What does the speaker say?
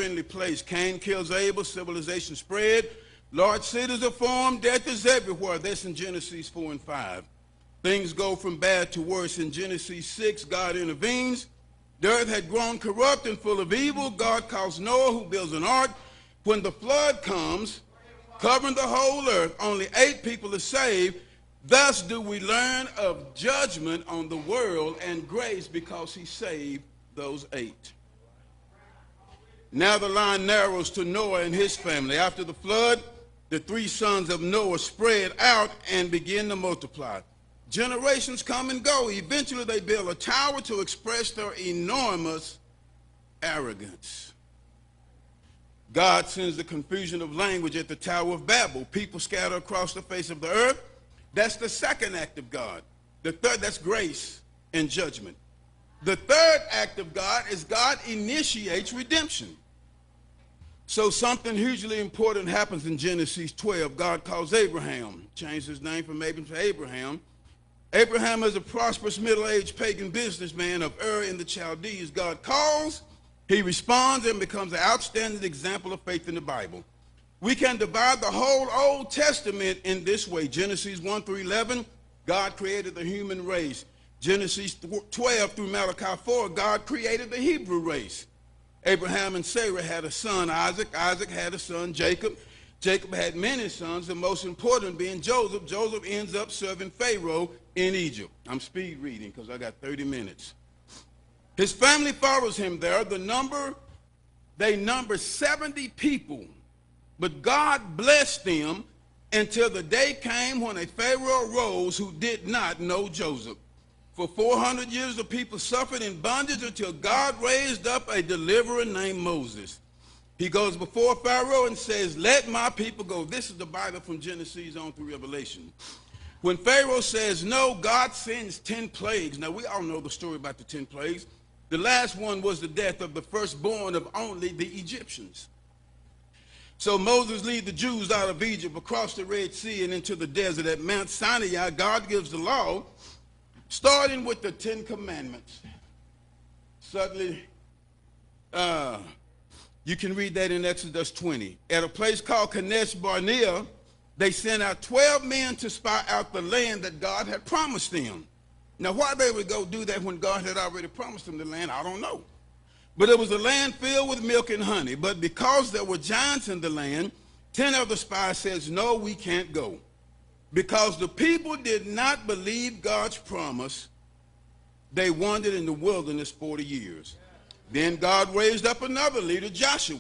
friendly place. Cain kills Abel, civilization spread. Large cities are formed, death is everywhere. That's in Genesis 4 and 5. Things go from bad to worse. In Genesis 6, God intervenes. The earth had grown corrupt and full of evil. God calls Noah, who builds an ark. When the flood comes, covering the whole earth, only 8 people are saved. Thus do we learn of judgment on the world and grace because he saved those 8. Now the line narrows to Noah and his family. After the flood, the 3 sons of Noah spread out and begin to multiply. Generations come and go. Eventually they build a tower to express their enormous arrogance. God sends the confusion of language at the Tower of Babel. People scatter across the face of the earth. That's the second act of God. The third, that's grace and judgment. The third act of God is God initiates redemption. So something hugely important happens in Genesis 12. God calls Abraham, changed his name from Abram to Abraham. Abraham is a prosperous middle-aged pagan businessman of Ur in the Chaldees. God calls, he responds, and becomes an outstanding example of faith in the Bible. We can divide the whole Old Testament in this way. Genesis 1 through 11, God created the human race. Genesis 12 through Malachi 4, God created the Hebrew race. Abraham and Sarah had a son, Isaac. Isaac had a son, Jacob. Jacob had many sons, the most important being Joseph. Joseph ends up serving Pharaoh in Egypt. I'm speed reading because I got 30 minutes. His family follows him there. They number 70 people. But God blessed them until the day came when a Pharaoh arose who did not know Joseph. For 400 years the people suffered in bondage until God raised up a deliverer named Moses. He goes before Pharaoh and says, "Let my people go." This is the Bible from Genesis on through Revelation. When Pharaoh says no, God sends 10 plagues. Now we all know the story about the 10 plagues. The last one was the death of the firstborn of only the Egyptians. So Moses leads the Jews out of Egypt, across the Red Sea, and into the desert. At Mount Sinai, God gives the law, starting with the 10 commandments. Suddenly, you can read that in Exodus 20. At a place called Kadesh Barnea, they sent out 12 men to spy out the land that God had promised them. Now, why they would go do that when God had already promised them the land, I don't know. But it was a land filled with milk and honey. But because there were giants in the land, 10 of the spies says, "No, we can't go." Because the people did not believe God's promise, they wandered in the wilderness 40 years. Then God raised up another leader, Joshua.